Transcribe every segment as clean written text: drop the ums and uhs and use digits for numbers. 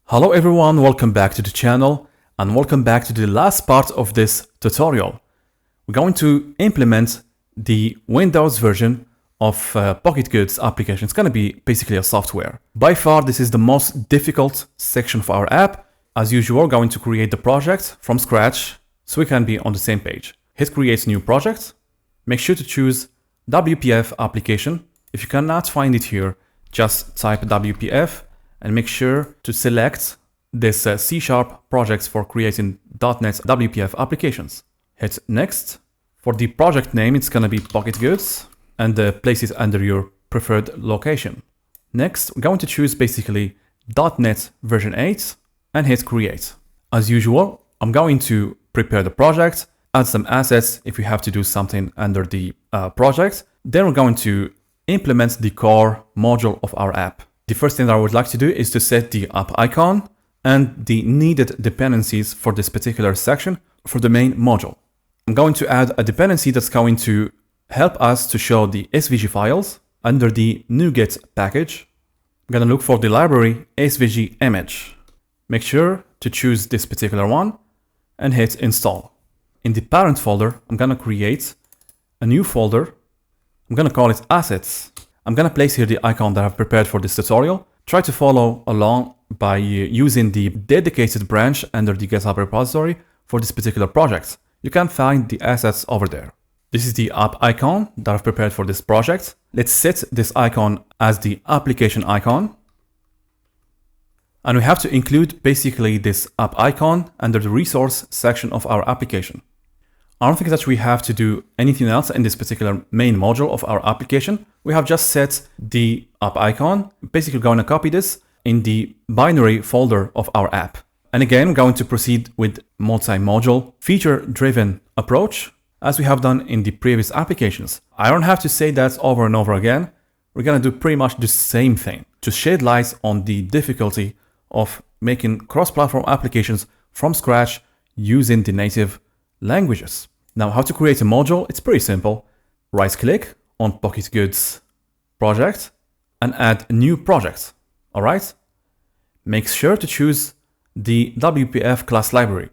Hello everyone, welcome back to the channel and welcome back to the last part of this tutorial. We're going to implement the Windows version of Pocket Goods application. It's going to be basically a software. By far, this is the most difficult section of our app. As usual, we're going to create the project from scratch so we can be on the same page. Hit create new project. Make sure to choose WPF application. If you cannot find it here, just type WPF and make sure to select this C# projects for creating .NET WPF applications. Hit next. For the project name, it's going to be Pocket Goods and place it under your preferred location. Next, we're going to choose basically .NET version 8 and hit create. As usual, I'm going to prepare the project, add some assets if you have to do something under the project. Then we're going to implement the core module of our app. The first thing that I would like to do is to set the app icon and the needed dependencies for this particular section for the main module. I'm going to add a dependency that's going to help us to show the SVG files under the NuGet package. I'm going to look for the library SVG image. Make sure to choose this particular one and hit install. In the parent folder, I'm going to create a new folder. I'm going to call it assets. I'm going to place here the icon that I've prepared for this tutorial. Try to follow along by using the dedicated branch under the GitHub repository for this particular project. You can find the assets over there. This is the app icon that I've prepared for this project. Let's set this icon as the application icon. And we have to include basically this app icon under the resource section of our application. I don't think that we have to do anything else in this particular main module of our application. We have just set the app icon. Basically, we're going to copy this in the binary folder of our app. And again, we're going to proceed with multi-module feature-driven approach as we have done in the previous applications. I don't have to say that over and over again. We're going to do pretty much the same thing to shed light on the difficulty of making cross-platform applications from scratch using the native languages. Now, how to create a module? It's pretty simple. Right-click on Pocket Goods project and add a new project. All right. Make sure to choose the WPF class library.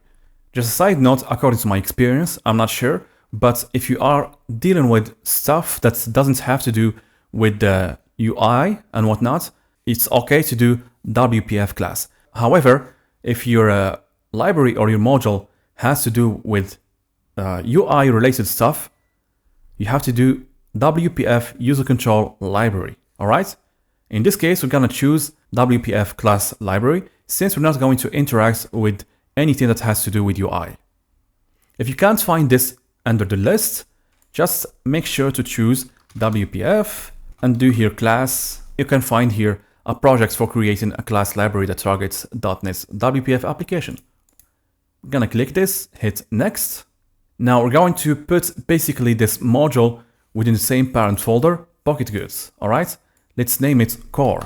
Just a side note, according to my experience, I'm not sure, but if you are dealing with stuff that doesn't have to do with the UI and whatnot, it's okay to do WPF class. However, if your library or your module has to do with UI related stuff, you have to do WPF user control library. All right. In this case, we're going to choose WPF class library since we're not going to interact with anything that has to do with UI. If you can't find this under the list, just make sure to choose WPF and do here class. You can find here a project for creating a class library that targets .NET WPF application. I'm going to click this, hit next. Now we're going to put basically this module within the same parent folder, Pocket Goods. All right, let's name it core.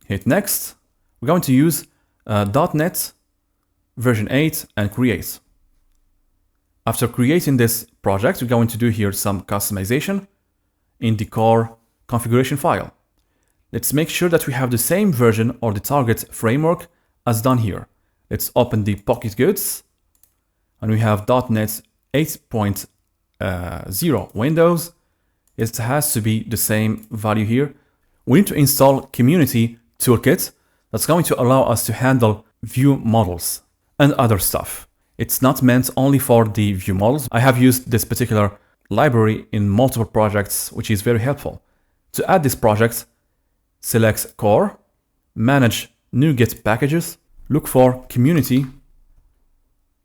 Hit next. We're going to use .NET version 8 and create. After creating this project, we're going to do here some customization in the core configuration file. Let's make sure that we have the same version or the target framework as done here. Let's open the Pocket Goods and we have .NET 8.0 Windows. It has to be the same value here. We need to install Community Toolkit that's going to allow us to handle view models and other stuff. It's not meant only for the view models. I have used this particular library in multiple projects, which is very helpful. To add this project, select Core, Manage NuGet Packages, look for Community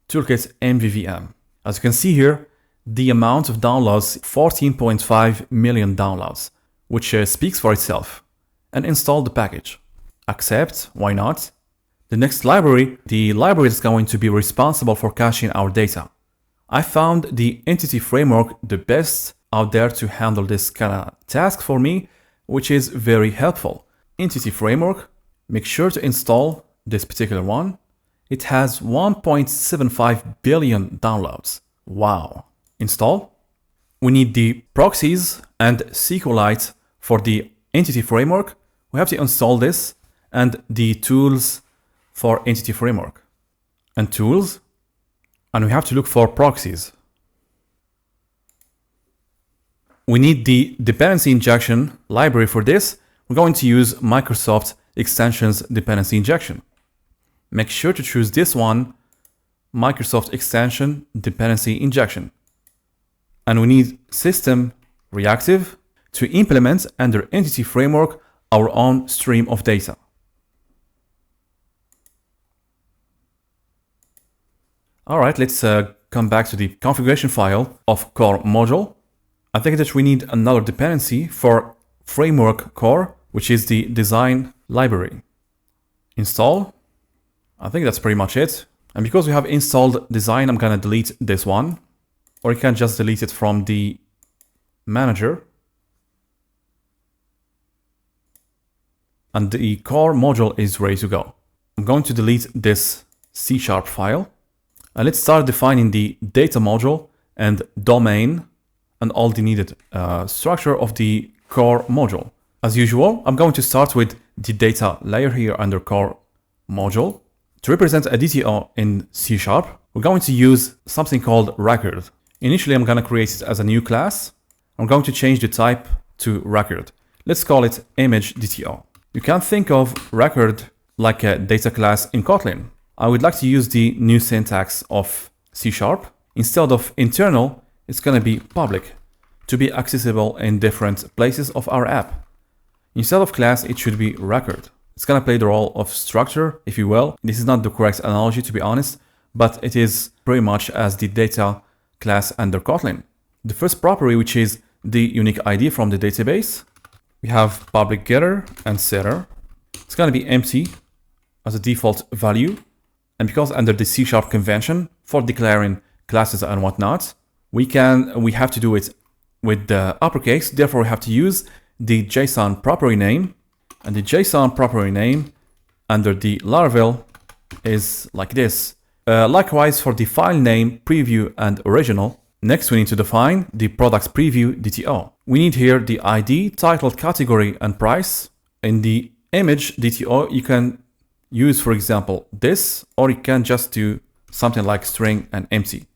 Toolkit MVVM. As you can see here, the amount of downloads, 14.5 million downloads, which speaks for itself. And install the package. Accept, why not? The next library, the library is going to be responsible for caching our data. I found the Entity Framework the best out there to handle this kind of task for me, which is very helpful. Entity Framework, make sure to install this particular one. It has 1.75 billion downloads. Wow. Install. We need the proxies and SQLite for the Entity Framework. We have to install this and the tools for entity framework and tools, and we have to look for proxies. We need the dependency injection library for this. We're going to use Microsoft Extensions Dependency Injection. Make sure to choose this one, Microsoft Extension Dependency Injection. And we need System Reactive to implement under Entity Framework our own stream of data. All right, let's come back to the configuration file of core module. I think that we need another dependency for framework core, which is the design library. Install. I think that's pretty much it. And because we have installed design, I'm gonna delete this one, or you can just delete it from the manager. And the core module is ready to go. I'm going to delete this C# file. And let's start defining the data module and domain and all the needed structure of the core module. As usual, I'm going to start with the data layer here under core module. To represent a DTO in C#, we're going to use something called record. Initially, I'm going to create it as a new class. I'm going to change the type to record. Let's call it image DTO. You can think of record like a data class in Kotlin. I would like to use the new syntax of C#. Instead of internal, it's going to be public to be accessible in different places of our app. Instead of class, it should be record. It's going to play the role of structure, if you will. This is not the correct analogy, to be honest, but it is pretty much as the data class under Kotlin. The first property, which is the unique ID from the database, we have public getter and setter. It's going to be empty as a default value. And because under the C# convention for declaring classes and whatnot, we have to do it with the uppercase. Therefore, we have to use the JSON property name, and the JSON property name under the Laravel is like this. Likewise for the file name, preview, and original. Next, we need to define the product preview DTO. We need here the ID, title, category, and price. In the image DTO, you can use, for example, this, or you can just do something like string and empty.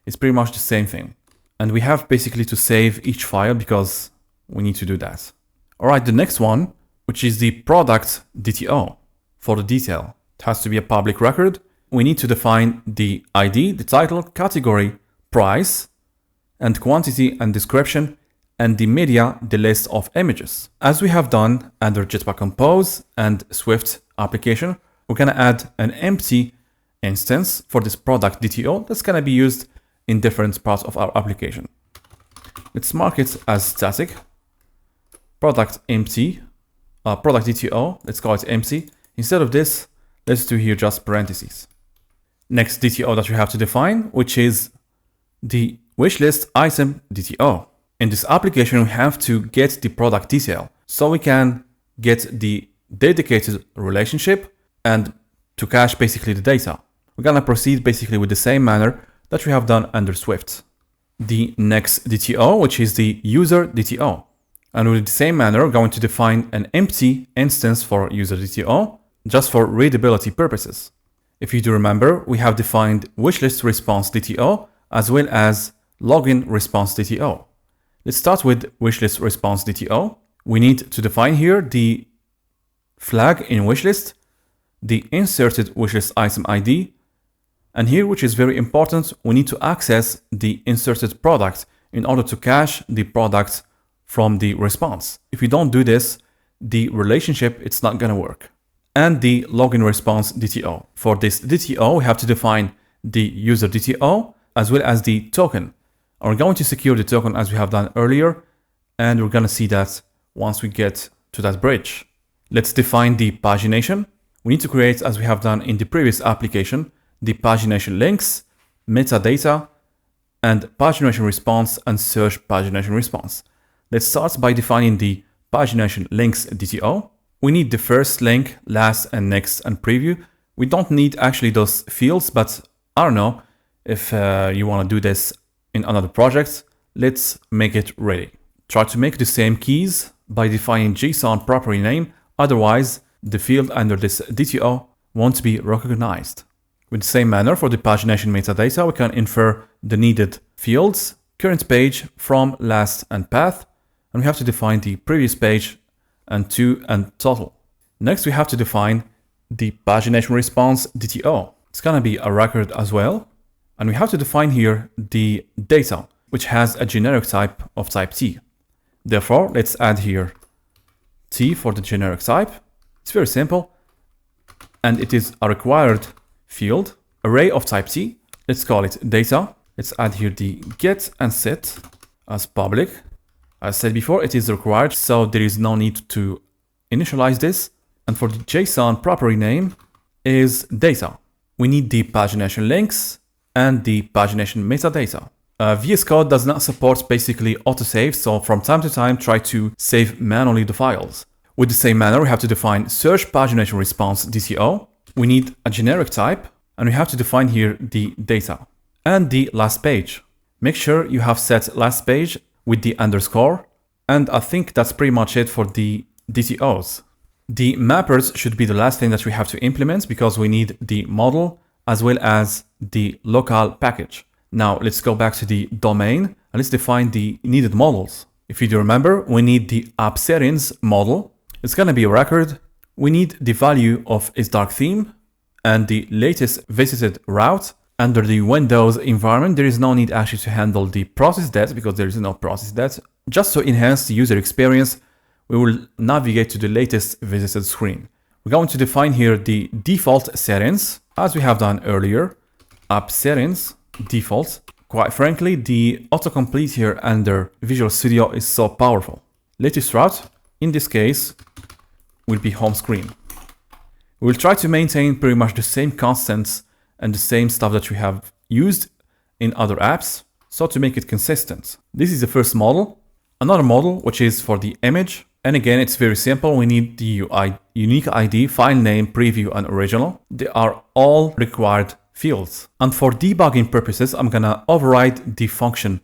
It's pretty much the same thing. And we have basically to save each file because we need to do that. All right, the next one, which is the product DTO for the detail. It has to be a public record. We need to define the ID, the title, category, price, and quantity and description, and the media, the list of images. As we have done under Jetpack Compose and Swift application, we're gonna add an empty instance for this product DTO that's gonna be used in different parts of our application. Let's mark it as static. Product empty, product DTO, let's call it empty. Instead of this, let's do here just parentheses. Next DTO that we have to define, which is the wishlist item DTO. In this application, we have to get the product detail so we can get the dedicated relationship and to cache basically the data. We're gonna proceed basically with the same manner that we have done under Swift. The next DTO, which is the user DTO. And with the same manner, we're going to define an empty instance for user DTO just for readability purposes. If you do remember, we have defined wishlist response DTO as well as login response DTO. Let's start with wishlist response DTO. We need to define here the flag in wishlist, the inserted wishlist item ID, and here, which is very important, we need to access the inserted product in order to cache the product from the response. If we don't do this, the relationship, it's not gonna work. And the login response DTO. For this DTO, we have to define the user DTO as well as the token. And we're going to secure the token as we have done earlier, and we're gonna see that once we get to that bridge. Let's define the pagination. We need to create, as we have done in the previous application, the pagination links, metadata, and pagination response and search pagination response. Let's start by defining the pagination links DTO. We need the first link, last, and next, and preview. We don't need actually those fields, but I don't know if you want to do this in another project. Let's make it ready. Try to make the same keys by defining JSON property name. Otherwise, the field under this DTO won't be recognized. With the same manner, for the pagination metadata, we can infer the needed fields, current page, from, last, and path, and we have to define the previous page and to and total. Next, we have to define the pagination response DTO. It's gonna be a record as well, and we have to define here the data, which has a generic type of type T. Therefore, let's add here T for the generic type. It's very simple, and it is a required field, array of type T. Let's call it data. Let's add here the get and set as public. As said before, it is required, so there is no need to initialize this. And for the JSON property name is data. We need the pagination links and the pagination metadata. VS Code does not support basically autosave, so from time to time try to save manually the files. With the same manner, we have to define search pagination response DTO. We need a generic type, and we have to define here the data and the last page. Make sure you have set last page with the underscore, and I think that's pretty much it for the DTOs. The mappers should be the last thing that we have to implement because we need the model as well as the local package. Now let's go back to the domain and let's define the needed models. If you do remember, we need the app settings model. It's gonna be a record. We need the value of isDarkTheme and the latest visited route. Under the Windows environment, there is no need actually to handle the process that because there is no process that. Just to enhance the user experience, we will navigate to the latest visited screen. We're going to define here the default settings as we have done earlier. App settings, default. Quite frankly, the autocomplete here under Visual Studio is so powerful. Latest route, in this case, will be home screen. We'll try to maintain pretty much the same constants and the same stuff that we have used in other apps, so to make it consistent. This is the first model. Another model, which is for the image. And again, it's very simple. We need the unique ID, file name, preview, and original. They are all required fields. And for debugging purposes, I'm gonna override the function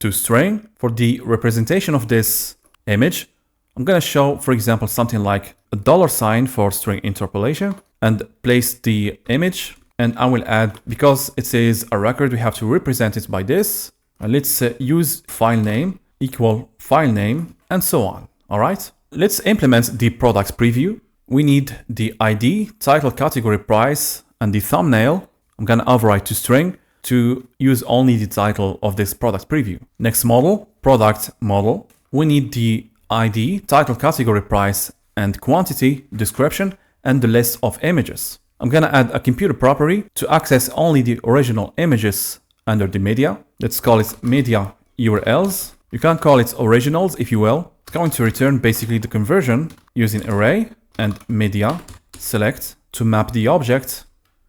toString. For the representation of this image, I'm gonna show, for example, something like a $sign for string interpolation and place the image. And I will add, because it is a record, we have to represent it by this. And let's use file name equal file name and so on. All right, let's implement the product preview. We need the ID, title, category, price, and the thumbnail. I'm gonna override toString to use only the title of this product preview. Next model, product model. We need the ID, title, category, price, and quantity, description, and the list of images. I'm gonna add a computer property to access only the original images under the media. Let's call it media URLs. You can call it originals if you will. It's going to return basically the conversion using array and media select to map the object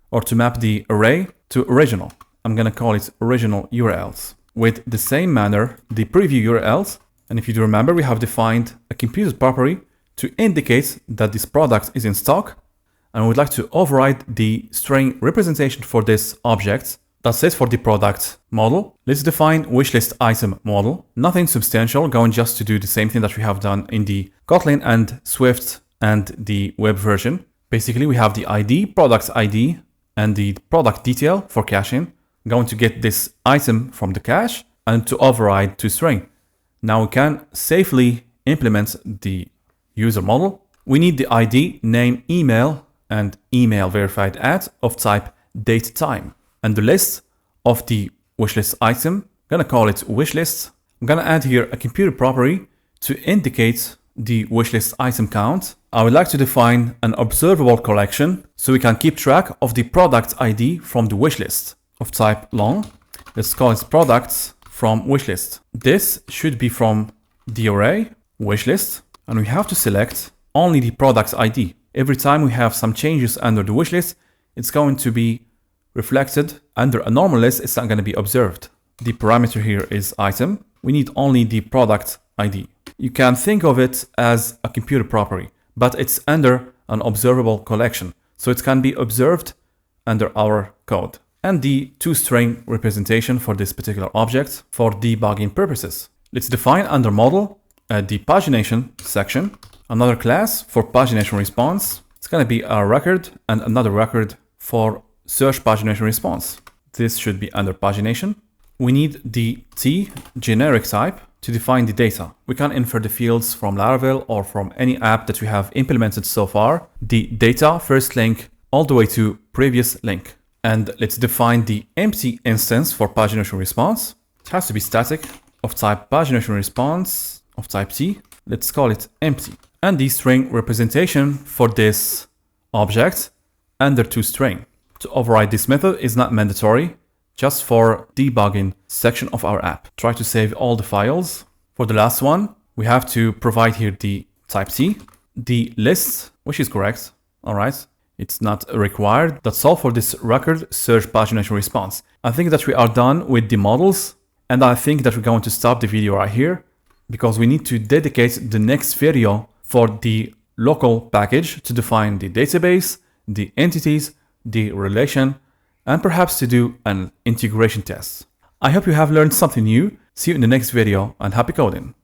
or to map the array to original. I'm gonna call it original URLs. With the same manner, the preview URLs, and if you do remember, we have defined a computer property to indicate that this product is in stock, and we would like to override the string representation for this object. That's it for the product model. Let's define wishlist item model. Nothing substantial, going just to do the same thing that we have done in the Kotlin and Swift and the web version. Basically, we have the ID, product ID, and the product detail for caching. I'm going to get this item from the cache and to override toString. Now we can safely implement the user model. We need the ID, name, email, and email verified at of type date time. And the list of the wishlist item, I'm gonna call it wishlist. I'm gonna add here a computer property to indicate the wishlist item count. I would like to define an observable collection so we can keep track of the product ID from the wishlist of type long. Let's call it products from wishlist. This should be from the array wishlist, and we have to select only the product ID. Every time we have some changes under the wishlist, it's going to be reflected under a normal list. It's not going to be observed. The parameter here is item. We need only the product ID. You can think of it as a computer property, but it's under an observable collection. So it can be observed under our code. And the toString representation for this particular object for debugging purposes. Let's define under model the pagination section, another class for pagination response. It's It's going to be a record and another record for search pagination response. This should be under pagination. We need the T generic type to define the data. We can infer the fields from Laravel or from any app that we have implemented so far. The data first link all the way to previous link. And let's define the empty instance for pagination response. It has to be static, of type pagination response, of type T. Let's call it empty. And the string representation for this object under toString. To override this method is not mandatory, just for debugging section of our app. Try to save all the files. For the last one, we have to provide here the type T, the list, which is correct. All right. It's not required. That's all for this record search pagination response. I think that we are done with the models, and I think that we're going to stop the video right here because we need to dedicate the next video for the local package to define the database, the entities, the relation, and perhaps to do an integration test. I hope you have learned something new. See you in the next video and happy coding.